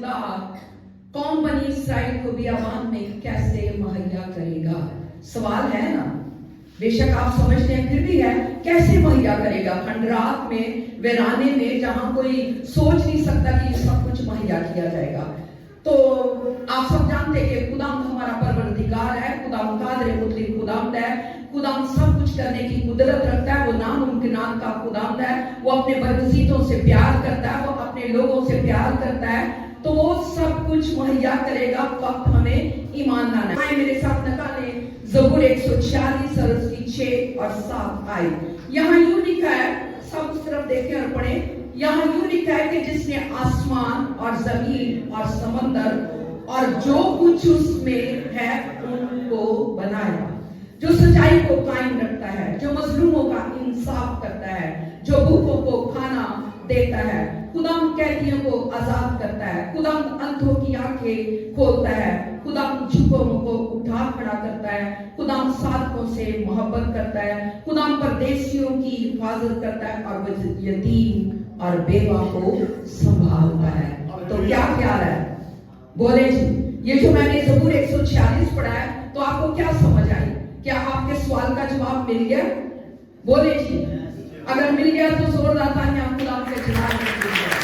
खुदा कौम बनी इसराइल को बियाबान में कैसे मुहैया करेगा? सवाल है ना, बेशक आप समझते हैं, फिर भी है, कैसे मुहैया करेगा? खंडरात में, वीराने में, जहां कोई सोच नहीं सकता कि सब कुछ मुहैया किया जाएगा। तो आप सब जानते हैं कि खुदाम हमारा परवरदिगार है, खुदाम कादर मुतलिक खुदाम है, खुदाम सब कुछ करने की कुदरत रखता है, वो नामुमकिनात का खुदाम है, वो अपने बरगज़ीदों से प्यार करता है, वो अपने लोगों से प्यार करता है, तो वो सब कुछ मुहैया करेगा, वक्त हमें ईमान लाना है। मेरे साथ निकालें ज़बूर 146 और उसकी 6 और 7 आयत। यहाँ यूं लिखा है, सब उस तरफ देखें और पढ़ें। यहाँ यूं लिखा है कि जिसने आसमान और जमीन और समंदर और जो कुछ उसमें है उनको बनाया, जो सच्चाई को कायम रखता है, जो मजलूमों का इंसाफ करता है, जो भूखों को खाना देता है, खुदाम कैदियों को आजाद करता है, खुदाम अंधों की आंखें खोलता है, खुदाम झुकों को उठा खड़ा करता है, खुदाम साधकों से मोहब्बत करता है, खुदाम परदेशियों की हिफाजत करता है और वो यतीम और बेवा को संभालता है। तो क्या ख्याल है? बोले जी, ये जो मैंने ज़बूर 146 पढ़ा है, तो आपको क्या समझ आई? क्या आपके सवाल का जवाब मिल गया? बोले जी, अगर मिल गया तो जोरदार तालियां खुदा के जवाब में दीजिए।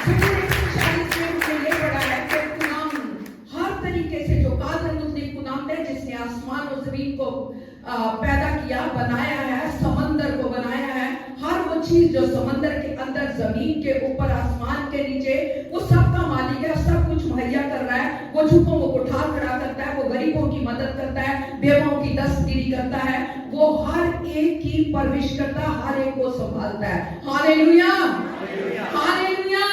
ज़बूर 146 में हमने ये पढ़ा है कि खुदाम हर तरीके से, जो कादर मुतलिक खुदाम है, जिसने आसमान और जमीन को पैदा किया, बनाया है, समंदर को बनाया है, हर वो चीज जो समंदर के अंदर, जमीन के ऊपर, आसमान के नीचे, वो सब का मालिक है, सब कुछ मुहैया कर रहा है। वो झुकों को उठा खड़ा करता है, वो गरीबों की मदद करता है, बेवाओं की दस्तगिरी करता है, वो हर एक की परवरिश करता है, हर एक को संभालता है। Hallelujah, hallelujah.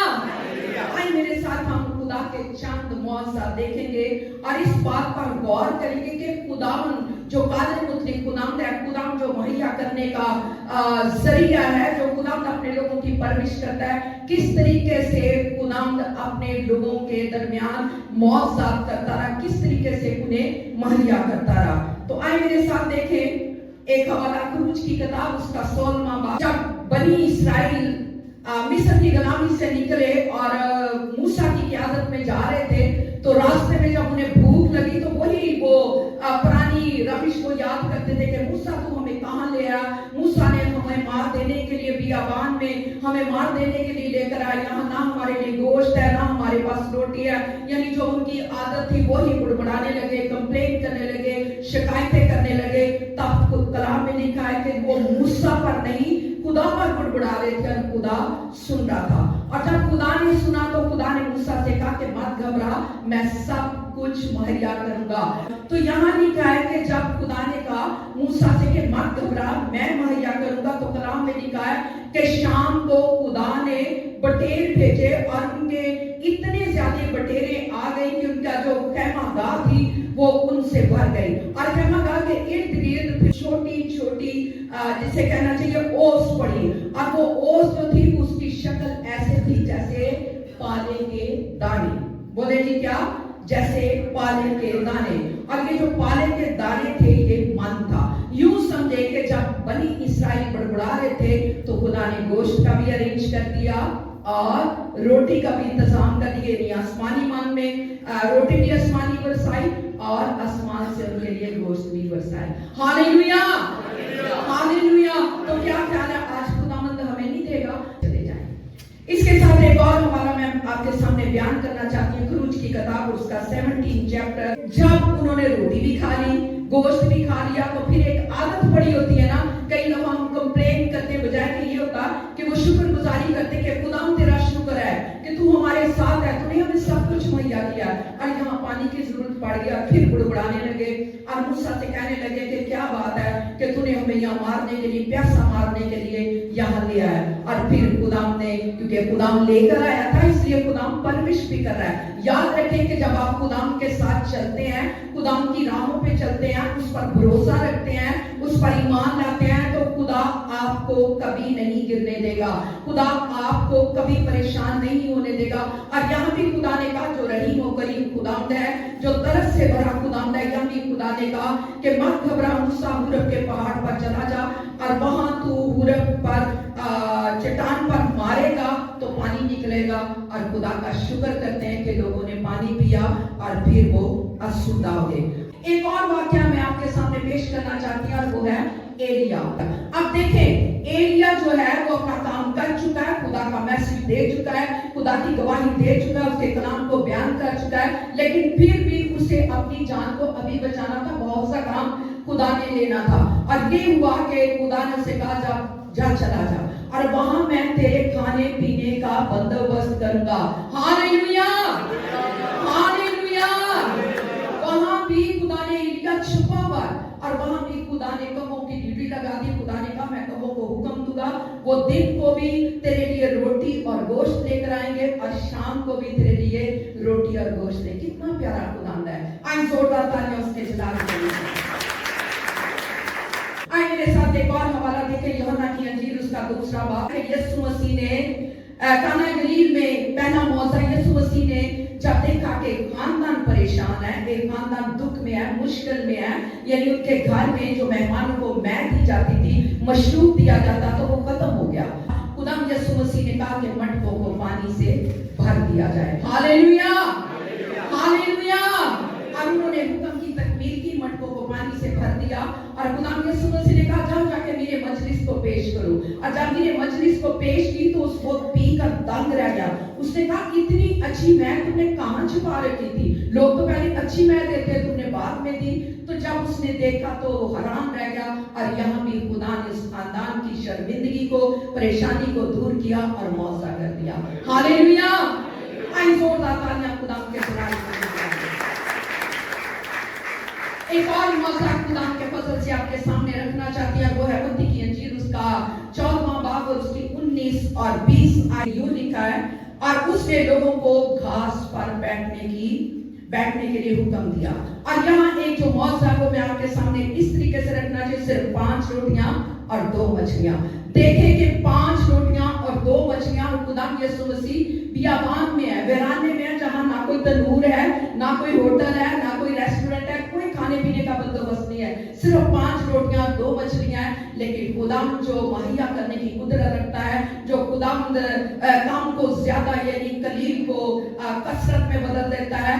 आइए मेरे साथ हम खुदा के चंद मौजज़ात देखेंगे और इस बात पर गौर करेंगे कि खुदावन जो कादिर मुतलिक खुदाम है, खुदाम जो मुहैया करने का जरिया है, जो खुदाम अपने लोगों की परवरिश करता है, किस तरीके से खुदाम अपने लोगों के दरमियान मौजज़ात करता रहा, किस तरीके से उन्हें मुहैया करता रहा। तो आइए मेरे साथ देखें एक हवाला खरूज की किताब, उसका 16वां बाब। जब बनी इसराइल मिस्र की गुलामी से निकले और मूसा की क़यादत में जा रहे थे, तो रास्ते में जब उन्हें भूख लगी तो वही वो पुरानी रविश को याद करते थे कि मूसा तू हमें कहाँ ले आया? मूसा ने हमें मार देने के लिए बियाबान में हमें मार देने के लिए लेकर आया, यहाँ ना हमारे लिए गोश्त है, ना हमारे पास रोटी है। यानी जो उनकी आदत थी वही बुड़बुड़ाने लगे, कंप्लेन करने लगे, शिकायतें करने लगे। तब कलाम में लिखा है कि वो मूसा पर नहीं, खुदा पर बुड़बुड़ा रहे थे और खुदा सुन रहा था। और जब खुदा ने सुना तो खुदा ने मूसा से कहा कि मत घबरा, मैं सब कुछ मुहैया करूंगा। तो यहाँ लिखा है कि जब खुदा ने कहा मूसा से कि मत घबरा, मैं मुहैया करूंगा, तो कलाम में लिखा है कि शाम को खुदा ने बटेर भेजे और उनके इतने ज्यादा बटेरें आ गई कि उनका जो खैमागाह थी वो उनसे भर गई। और खैमागाह के इर्द गिर्द छोटी छोटी जिसे कहना चाहिए ओस पड़ी, और वो ओस जो थी उसकी शक्ल ऐसे थी जैसे पाले के दाने। बोले जी क्या? जैसे पाले के दाने। और ये जो पाले के दाने थे ये मन था। यूं समझे कि जब बनी इसराइल बड़बड़ा रहे थे तो खुदा ने गोश्त का भी अरेंज कर दिया और रोटी का भी इंतजाम कर दिए। नहीं आसमानी मन में रोटी भी आसमानी बरसाई और आसमान से उनके लिए गोश्त भी बरसाए। Hallelujah, hallelujah. तो क्या ख्याल है, आज खुदावंद हमें नहीं देगा? चले जाएं। इसके साथ एक और हवाला मैं आपके सामने बयान करना चाहती हूँ, खरूज की किताब, उसका 17 चैप्टर। जब उन्होंने रोटी भी खा ली, गोश्त भी खा लिया, तो फिर एक आदत पड़ी होती है ना, कई दफा हम कंप्लेन करते बजाय कि ये होता कि वो शुक्रगुजारी करते कि खुदाम तेरा शुक्र है कि तू हमारे साथ है, तूने हमें सब कुछ मुहैया किया। और यहाँ पानी की जरूरत पड़ गया, फिर बुड़बुड़ाने लगे और मूसा से कहने लगे कि क्या बात है कि तूने हमें यहाँ मारने के लिए, प्यासा मारने के लिए यहाँ लिया है। और फिर खुदाम ने, क्योंकि खुदाम लेकर आया था, इसलिए खुदाम परवरिश भी कर रहा है। याद रखें कि जब आप खुदाम के साथ चलते हैं, खुदाम की राहों पे चलते हैं, उस पर भरोसा रखते हैं, उस पर ईमान लाते हैं, तो खुदा आपको कभी नहीं गिरने देगा, खुदा आपको कभी परेशान नहीं होने देगा। और यहाँ भी खुदा ने कहा जो रहीम और करीम खुदावंद है, जो तरस से भरा खुदावंद है, यहाँ भी खुदा ने कहा कि मत घबरा मूसा, हुरब के पहाड़ पर चला जा और वहां तू हुरब पर चट्टान पर मारेगा तो पानी निकलेगा और खुदा का शुक्र करते हैं कि लोगों ने पानी पिया और फिर वो अशुद्ध हो गए। एक और वाक्य मैं आपके सामने पेश करना चाहती हूँ और वो है एलिया। अब देखें, एलिया जो है वो अपना काम कर चुका है, खुदा का मैसेज दे चुका है, खुदा की गवाही दे चुका है, उसके कलाम को बयान कर चुका है, लेकिन फिर भी उसे अपनी जान को अभी बचाना था, बहुत सा काम खुदा ने लेना था। और ये हुआ कि खुदा ने उसे कहा जा चला जा और वहां मैं तेरे खाने पीने का बंदोबस्त करूंगा। Hallelujah, hallelujah. वहां भी खुदा ने एलिया छुपा हुआ और वहां भी खुदा ने कमों की ड्यूटी लगा दी। खुदा ने कहा मैं कमों को हुक्म दूंगा, वो दिन को भी तेरे लिए रोटी और गोश्त लेकर आएंगे और शाम को भी तेरे लिए रोटी और गोश्त ले। कितना प्यारा खुदा है। आई जोरदार तालियां उसके जलाल के लिए। आइए मेरे साथ एक और हवाला देखें, यूहन्ना की अंजील उसका दूसरा बाब है। यीशु मसीह ने काना गलील में पहला मौजा यीशु मसीह ने जब देखा कि खानदान परेशान है, एक खानदान दुख में है, मुश्किल में है, यानी उनके घर में जो मेहमानों को मैद दी जाती थी, मशरूब दिया जाता तो वो खत्म हो गया। खुदा यीशु मसीह ने कहा कि मटकों को पानी से भर दिया जाए। Hallelujah, hallelujah. और उन्होंने हुक्म की तकमील की, मटकों को पानी से भर दिया और खुदा यीशु मसीह ने कहा जाओ जाके मेरे मजलिस को पेश करो। और जब मेरे मजलिस को पेश की तो उसको पी कर दंग रह गया। उसने कहा इतनी अच्छी मैद तुमने कहां छुपा रखी थी? लोग तो पहले अच्छी मैद देते, तुमने बाद में दी। तो जब उसने देखा तो वो हैरान रह गया। और यहाँ भी खुदा ने इस खानदान की शर्मिंदगी को, परेशानी को दूर किया और मौजा कर दिया। हालेलुया। आई जोरदार तालियां खुदा के सराय में। एक और मौका खुदा के फजल से आपके सामने रखना चाहती है, वो है मत्ती की अंजील उसका 14वां बाब और उसकी 19 और 20 आयत यूं लिखा है, और उसने लोगों को घास पर बैठने के लिए हुक्म दिया। और यहाँ एक जो मौका को मैं आपके सामने इस तरीके से रखना चाहिए, सिर्फ 5 रोटियां और 2 मछलियां। देखें कि 5 रोटियां और 2 मछलियां, और खुदा यीशु मसीह बियाबान में है, वीराने में है, जहां ना कोई तंदूर है, ना कोई होटल है, ना कोई रेस्टोरेंट है, कोई खाने पीने का बंदोबस्त नहीं है, सिर्फ 5 रोटियां 2 मछलियां हैं। लेकिन खुदाम जो मुहैया करने की कुदरत रखता है, जो खुदाम काम को ज्यादा यानी कलील को कसरत में बदल देता है,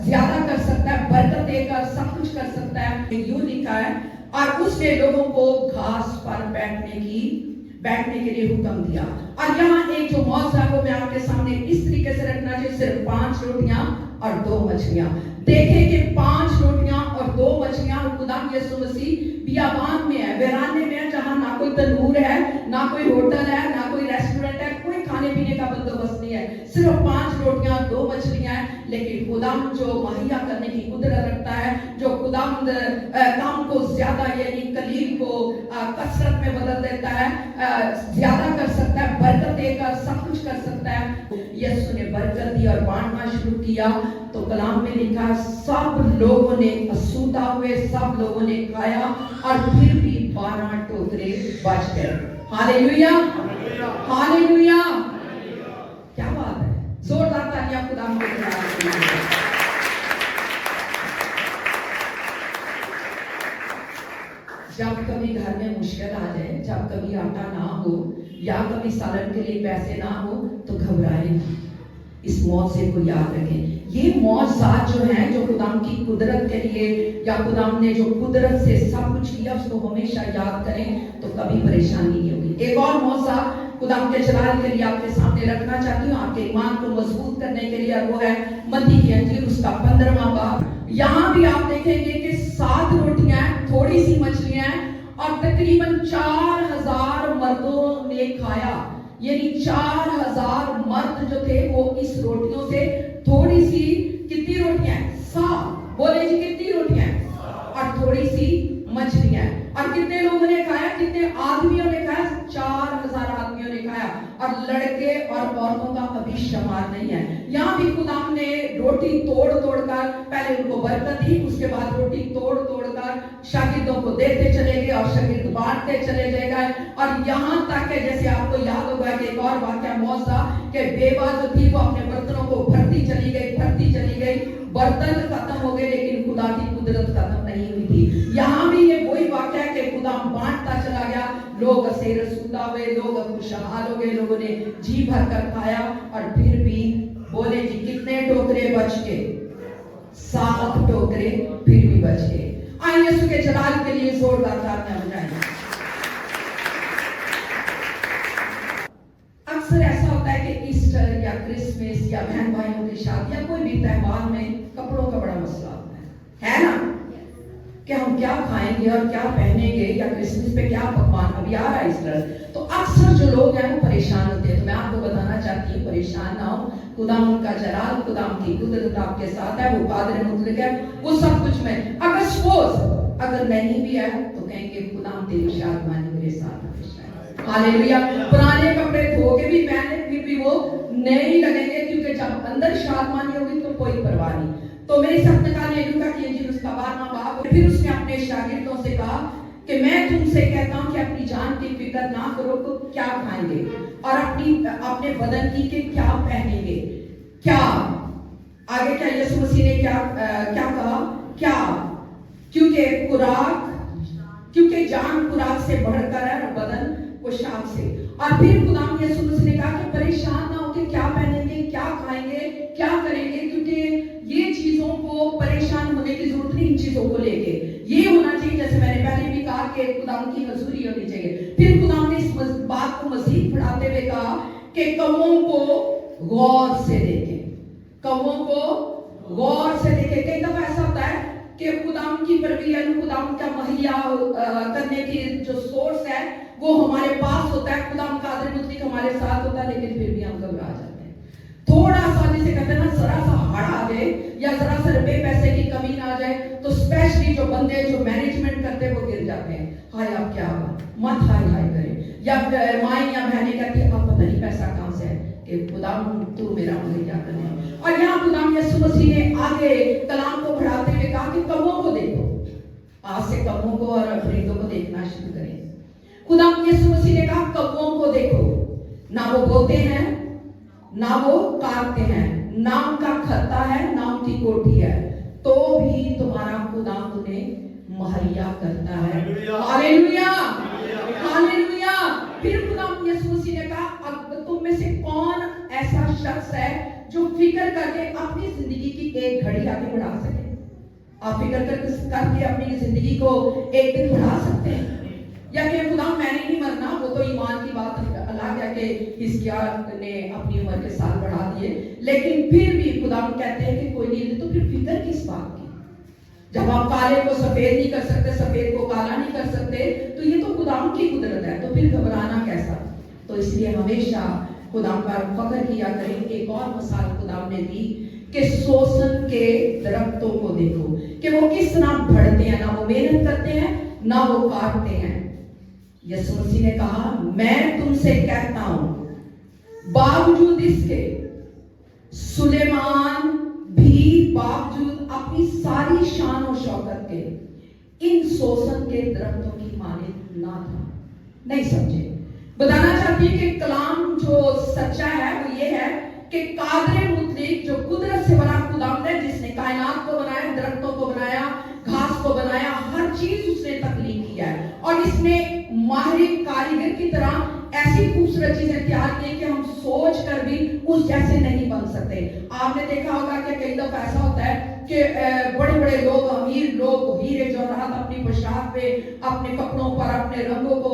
ज्यादा कर सकता है, बरकत देकर सब कुछ कर सकता है। यूं लिखा है, और उसने लोगों को घास पर बैठने के लिए हुक्म दिया। और यहाँ एक जो मौका को मैं आपके सामने इस तरीके से रखना चाहिए, सिर्फ 5 रोटियां और 2 मछलियां। देखें कि 5 रोटियां और 2 मछलियां, और खुदा यीशु मसीह बियाबान में है, वीराने में है, जहां ना कोई तंदूर है, ना कोई होटल है, ना कोई रेस्टोरेंट है, कोई खाने पीने का बंदोबस्त नहीं है, सिर्फ 5 रोटियां 2 मछलियां हैं। लेकिन खुदाम जो मुहैया करने की कुदरत रखता है, जो खुदाम काम को ज्यादा यानी कलील को कसरत में बदल देता है, ज्यादा कर सकता है, बरकत देकर सब कुछ कर सकता है। यीशु ने बरकत दी और बांटना शुरू किया, तो कलाम में लिखा सब लोगों ने असूदा हुए, सब लोगों ने खाया और फिर भी 12 टोकरे बच गए। Hallelujah, hallelujah. क्या बात है, जोरदार तालियां खुदा को दीजिए। जब कभी घर में मुश्किल आ जाए, जब कभी आटा ना हो या कभी सालन के लिए पैसे ना हो, तो घबराएं नहीं, इस मौजे को याद रखें। ये मौजात जो है, जो खुदाम की कुदरत के लिए या खुदाम ने जो कुदरत से सब कुछ किया, उसको हमेशा याद करें तो कभी परेशानी नहीं होगी। एक और मौजा खुदाम के जलाल के लिए आपके सामने रखना चाहती हूँ, आपके ईमान को मजबूत करने के लिए, और वो है मत्ती की अंजील उसका 15वां बाब। यहाँ भी आप देखेंगे कि 7 रोटियां, थोड़ी सी मछलियां और तकरीबन 4000 मर्दों ने खाया। यानी 4000 मर्द जो थे वो इस रोटियों से, थोड़ी सी, कितनी रोटियां? 7। बोले जी कितनी रोटियां? और थोड़ी सी मछलियां। और कितने लोगों ने खाया? कितने आदमियों ने खाया? 4000 आदमियों ने खाया। और लड़के और औरतों का अभी शुमार नहीं है। यहाँ भी खुदाम ने रोटी तोड़ कर पहले उनको बरकत दी, उसके बाद रोटी तोड़ कर शागिर्दों को देते चले गए और शागिर्द बांटते चले गए। और यहाँ तक है, जैसे आपको याद होगा कि एक और वाक्या मौजा कि बेवा जो थी वो अपने बर्तनों को भरती चली गई, बर्तन खत्म हो गए, लेकिन खुदा की कुदरत खत्म नहीं हुई थी। यहाँ भी ये वही वाक्य है कि खुदा बांटता चला गया, लोग असेर रसूदा हुए, लोग खुशहाल हो गए, लोगों ने जी भर कर खाया। और फिर भी बोले जी कितने टोकरे बच गए? 7 टोकरे फिर भी बच गए। आइए यीशु के जलाल के लिए जोरदार तालियां बजाएं। अक्सर ऐसा होता है कि ईस्टर या क्रिसमस या बहन भाइयों की शादी या कोई भी त्योहार में कपड़ों का बड़ा मसला होता है ना? कि हम क्या खाएंगे और क्या पहनेंगे, या क्रिसमस पे क्या पकवान, अभी आ रहा है ईस्टर। तो अक्सर जो लोग हैं वो परेशान होते हैं। तो मैं आपको बताना चाहती हूँ, परेशान ना हो। खुदाम का जलाल, खुदाम की कुदरत आपके साथ है, वो कादिर मुतलक है, वो सब कुछ में। अगर सपोज अगर नहीं भी है तो कहेंगे खुदाम तेरी शादमानी मेरे साथ हमेशा है। हालेलुया। पुराने कपड़े धो के भी पहने फिर भी वो नए लगेंगे, क्योंकि जब अंदर शादमानी होगी तो कोई परवाह नहीं। तो मेरे साथ निकाले लूका की इंजील उसका 12वां बाब। फिर उसने अपने शागिर्दों से कहा कि मैं तुमसे कहता हूं कि अपनी जान की फिक्र ना करो तो क्या खाएंगे और अपने बदन की के क्या पहनेंगे। क्या आगे क्या यीशु मसीह ने क्या कहा? क्या? क्योंकि जान खुराक से बढ़कर है और बदन पोशाक से। और फिर खुदाम यीशु मसीह ने कहा कि परेशान ना हो कि क्या पहनेंगे, क्या खाएंगे, क्या करेंगे, क्योंकि ये चीजों को परेशान होने की जरूरत नहीं। इन चीजों को लेके ये होना चाहिए, जैसे मैंने पहले भी कहा कि खुदाम की हजूरी होनी चाहिए। फिर खुदाम ने इस बात को मजीद बढ़ाते हुए कहा कि कौमों को गौर से देखें, कौमों को गौर से देखें। कई दफा ऐसा होता है कि खुदाम की परवियन, खुदाम का मुहैया करने की जो सोर्स है वो हमारे पास होता है, खुदाम कादिर मुतलक हमारे साथ होता है, लेकिन फिर भी हम घबरा जाते हैं। थोड़ा सा जिसे कहते हैं ना, जरा सा हड़ आ जाए या जरा सा रुपए पैसे की कमी ना आ जाए तो स्पेशली जो बंदे जो मैनेजमेंट करते हैं वो गिर जाते हैं। हाय अब क्या हुआ, मत हाय हाय करें। या माई या बहने कहती है अब पता नहीं पैसा कहां से है, कि खुदाम तू मेरा मुहैया करने। और यहाँ खुदाम यीशु मसीह ने आगे कलाम को बढ़ाते हुए कहा कि कमों को देखो। आज से कमों को और खरीदों को देखना शुरू करें। खुदाम यीशु मसीह ने कहा कमों को देखो, ना वो बोते हैं ना वो काटते हैं, ना उनका खत्ता है ना उनकी कोठी है, तो भी तुम्हारा खुदा तुम्हें मुहैया करता है। Hallelujah, hallelujah. फिर खुदाम यीशु मसीह ने कहा अब तुम में से कौन ऐसा शख्स है जो फिक्र करके अपनी जिंदगी की एक घड़ी आगे बढ़ा सके? आप फिक्र करके अपनी जिंदगी को एक दिन बढ़ा सकते हैं? या कि खुदा मैंने नहीं मरना, वो तो ईमान की बात अलग है कि हिजकिय्याह ने अपनी उम्र के साल बढ़ा दिए, लेकिन फिर भी खुदा कहते हैं कि कोई नहीं, तो फिर फिक्र किस बात की? जब आप काले को सफेद नहीं कर सकते, सफेद को काला नहीं कर सकते, तो ये तो खुदा की कुदरत है, तो फिर घबराना कैसा? तो इसलिए हमेशा खुदा पर फख्र किया करें। एक और मिसाल खुदा ने दी कि सोसन के दरख्तों को देखो कि वो किस तरह बढ़ते हैं, ना वो मेहनत करते हैं ना वो काटते हैं। यीशु मसीह ने कहा मैं तुमसे कहता हूं बावजूद इसके सुलेमान भी बावजूद अपनी सारी शान और शौकत के इन सोसन के दरख्तों की मानिंद ना था। नहीं समझे? बताना चाहती है कि कलाम जो सच्चा है वो ये है कि कादिर मुतलक जो कुदरत से बना खुदावंद है, जिसने कायनात को बनाया, दरख्तों को बनाया, घास को बनाया, हर चीज उसने तख्लीक किया है और इसने माहिर कारीगर की तरह ऐसी खूबसूरत चीजें तैयार की कि हम सोच कर भी उस जैसे नहीं बन सकते। आपने देखा होगा कि कई दफा ऐसा होता है कि बड़े बड़े लोग, अमीर लोग हीरे जवाहरात अपनी पोशाक पे, अपने कपड़ों पर, अपने रंगों को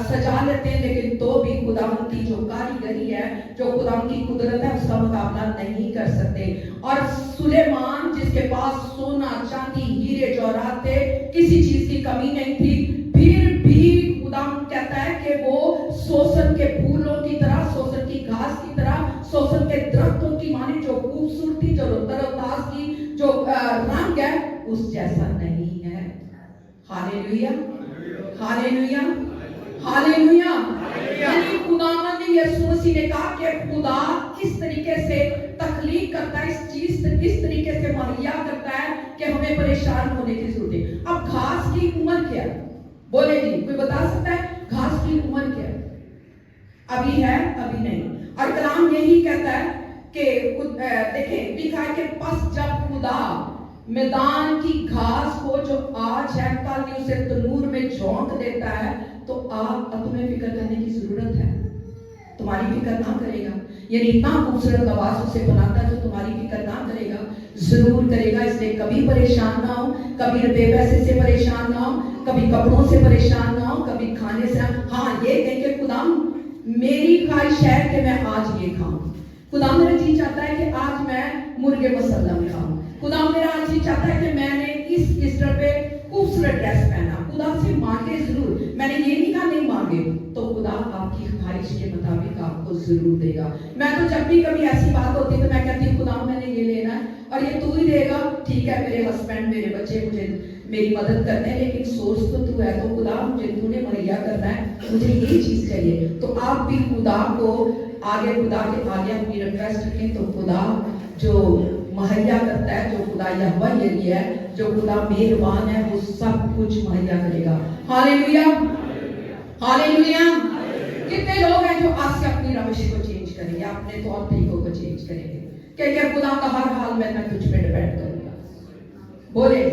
सजा लेते हैं, लेकिन तो भी खुदावंद की जो कारीगरी है, जो खुदावंद की कुदरत है, उसका मुकाबला नहीं कर सकते। और सुलेमान जिसके पास सोना चांदी हीरे जवाहरात थे, किसी चीज की कमी नहीं थी, फिर भी खुदावंद कहता है कि वो सोसन के फूलों की तरह, सोसन की घास की तरह, सोसन के दरख्तों की माने जो खूबसूरती, जो तरोताज की जो रंग है, उस जैसा नहीं है। Hallelujah, hallelujah, hallelujah. यानी खुदावंद ने, यीशु मसीह ने कहा कि खुदा इस तरीके से तख्लीक करता है, इस चीज इस तरीके से मुहैया करता है कि हमें परेशान होने की जरूरत है। अब घास की उम्र क्या है? बोले जी, कोई बता सकता है घास की उम्र क्या है? अभी है अभी नहीं। और कलाम यही कहता है कि देखें लिखा है कि पस जब खुदा मैदान की घास को जो आज है कल नहीं उसे तनूर में झोंक देता है, तो आप तुम्हें फिक्र करने की जरूरत है, तुम्हारी फिक्र ना करेगा। यानी इतना खूबसूरत आवाज उसे बनाता है जो तुम्हारी फिक्र ना करेगा, जरूर करेगा। इसलिए कभी परेशान ना हो, कभी रुपए पैसे से परेशान ना हो, कभी कपड़ों से परेशान ना हो, कभी खाने से। हाँ ये कहें कि खुदा मेरी ख्वाहिश है कि मैं आज ये खाऊं, खुदा मेरा जी चाहता है कि आज मैं मुर्गे मुसल्लम खाऊं, खुदा मेरा आज जी चाहता है कि मैंने इस ईस्टर पे खूबसूरत ड्रेस पहना। खुदा से मांगे जरूर, मैंने ये नहीं कहा नहीं मांगे, तो खुदा आपकी ख्वाहिश के मुताबिक आपको जरूर देगा। मैं तो जब भी कभी ऐसी बात होती है तो मैं कहती हूँ खुदा मैंने ये लेना है और ये तू ही देगा, ठीक है मेरे हस्बैंड मेरे बच्चे मुझे मेरी मदद करते हैं, लेकिन सोर्स तो तू है, तो खुदा मुझे तूने मुहैया करना है, मुझे ये चीज चाहिए। तो आप भी खुदा को आगे, खुदा के आगे अपनी रिक्वेस्ट रखें, तो खुदा जो मुहैया करता है, जो खुदा यहोवा यही है, जो खुदा मेहरबान है, वो सब कुछ मुहैया करेगा। Hallelujah, hallelujah. कितने लोग हैं जो आज से अपनी रविश को चेंज करेंगे, अपने तौर तरीकों को चेंज करेंगे, क्या खुदा का हर हाल में मैं तुझ पे डिपेंड करूंगा। बोले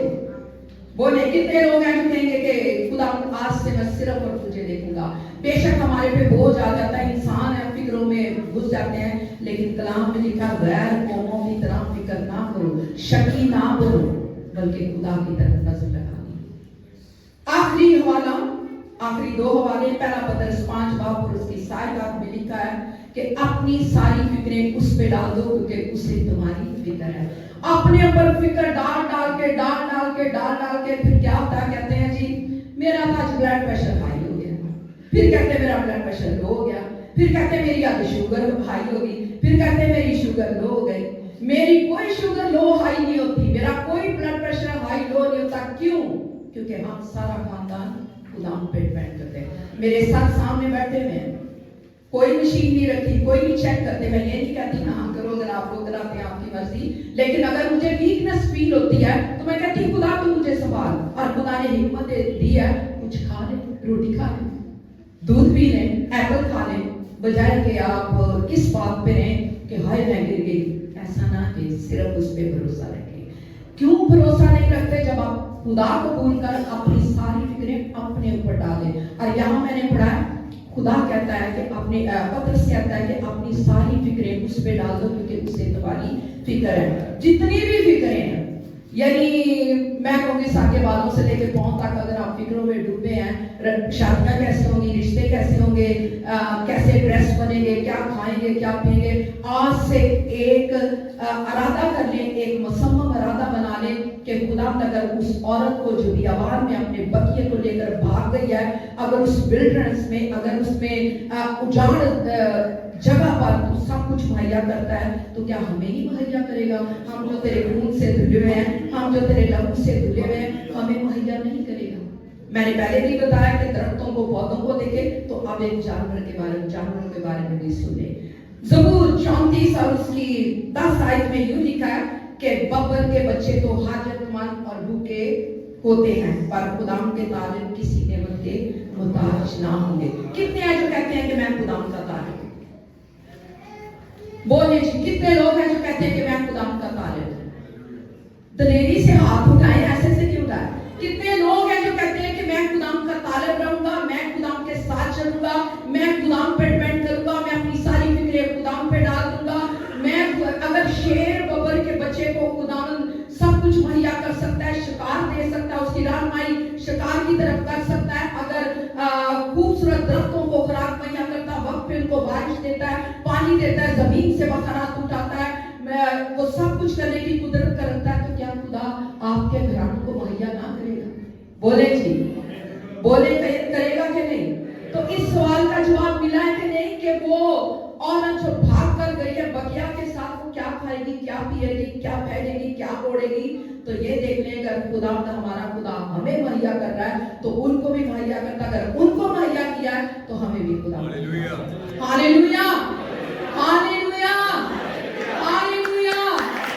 बोले कितने लोग हैं जो कहेंगे कि खुदा आज से मैं सिर्फ और तुझे देखूंगा। बेशक हमारे पे बोझ आ जाता है, इंसान है फिक्रों में घुस जाते हैं, लेकिन कलाम में लिखा गैर कौमों की तरह फिक्र ना करो, शकी ना करो, बल्कि खुदा की तरफ नजर लगानी। आखिरी हवाला, आखिरी दो हवाले, पहला पत्रस 5 बाब और उसकी 7 बाब में लिखा है कि अपनी सारी फिक्रें उस पे डाल दो क्योंकि उसे तुम्हारी फिक्र है। अपने ऊपर फिक्र डाल डाल के फिर क्या होता है, कहते हैं जी मेरा आज ब्लड प्रेशर हाई हो गया, फिर कहते हैं मेरा ब्लड प्रेशर लो हो गया, फिर कहते हैं मेरी आज शुगर हाई होगी, फिर कहते हैं मेरी शुगर लो हो गई। मेरी कोई शुगर लो हाई नहीं होती, मेरा कोई ब्लड प्रेशर हाई लो नहीं होता। क्यों? क्योंकि हम सारा खानदान खुदा पे डिपेंड करते हैं। मेरे साथ सामने बैठे हुए हैं, कोई मशीन नहीं रखी, कोई नहीं चेक करते। मैं ये नहीं कहती ना हाँ करो, अगर आप लोग कराते हैं आपकी मर्जी, लेकिन अगर मुझे वीकनेस फील होती है तो मैं कहती हूँ खुदा तू मुझे संभाल, और खुदा ने हिम्मत दी है, कुछ खा ले, रोटी खा ले, दूध पी ले, एप्पल खा ले, बजाय कि आप इस बात पे रहें कि हाय मैं गिर गई। ऐसा ना कि सिर्फ उस पर भरोसा रखें। क्यों भरोसा नहीं रखते? जब आप खुदा को भूलकर अपनी सारी फिक्रें अपने ऊपर डालें। और यहाँ मैंने पढ़ा खुदा कहता है कि अपने पत्रस कहता है कि अपनी सारी फिक्रें उस पे डाल दो क्योंकि उससे तुम्हारी फिक्र है। जितनी भी फिक्रें हैं, यानी मैं कहूँगी साके बालों से लेकर पांव तक, अगर आप फिक्रों में डूबे हैं, शादियां कैसे होंगी, रिश्ते कैसे होंगे, कैसे ड्रेस बनेंगे, क्या खाएंगे, क्या पिएंगे, आज से एक इरादा कर लें, एक मुसम्मम इरादा बना लें कि खुदा अगर उस औरत को जो बियाबान में अपने बकिए को लेकर भाग गई है, अगर उस विल्डरनेस में, अगर उसमें उजाड़ जगह पर तो सब कुछ मुहैया करता है, तो क्या हमें ही मुहैया करेगा? हम जो तेरे खून से धुले हुए हैं, हम जो तेरे लहू से धुले हुए हैं, हमें मुहैया नहीं करेगा। मैंने पहले भी बताया कि दरख्तों को, पौधों को देखे, तो अब एक जानवरों के बारे में भी सुने। ज़बूर 34 और उसकी 10 आयत में यूं लिखा है कि बब्बर के बच्चे तो हाजतमंद और भूखे होते हैं, पर खुदाम के तालिब किसी नेमत के मुताज ना होंगे। कितने हैं जो कहते हैं कि मैं खुदाम का तालिब? बोलिए जी, कितने लोग हैं जो कहते हैं कि मैं खुदाम का तालिब हूं? दलेरी से हाथ उठाएं, ऐसे से क्यों उठाएं? कितने लोग हैं जो कहते हैं कि मैं खुदाम का तालिब रहूंगा, मैं खुदाम के साथ चलूंगा, मैं खुदाम पे डिपेंड करूंगा, मैं अपनी सारी फिक्रें खुदाम पे डाल दूंगा। मैं अगर शेर बब्बर के बच्चे को खुदावन सब कुछ मुहैया कर सकता है, शिकार दे सकता है, उसकी रहनुमाई शिकार की तरफ कर सकता है, अगर खूबसूरत दरख्तों को खुराक मुहैया करता है, वक्त पे उनको बारिश देता है, पानी देता है, जमीन से बखरात उठाता है, वो सब कुछ करने की कुदरत का रखता है, तो क्या खुदा आपके घरानों को मुहैया ना करेगा? बोले जी, बोले करेगा कि नहीं? तो इस सवाल का जवाब मिला है कि नहीं कि वो औरत जो भाग कर गई है बकिया के साथ, वो क्या खाएगी, क्या पिएगी, क्या पहनेगी, क्या ओढ़ेगी? तो ये देख लें, अगर खुदा हमारा खुदा हमें मुहैया कर रहा है तो उनको भी मुहैया करता, अगर उनको मुहैया किया है तो हमें भी खुदा। Hallelujah, hallelujah.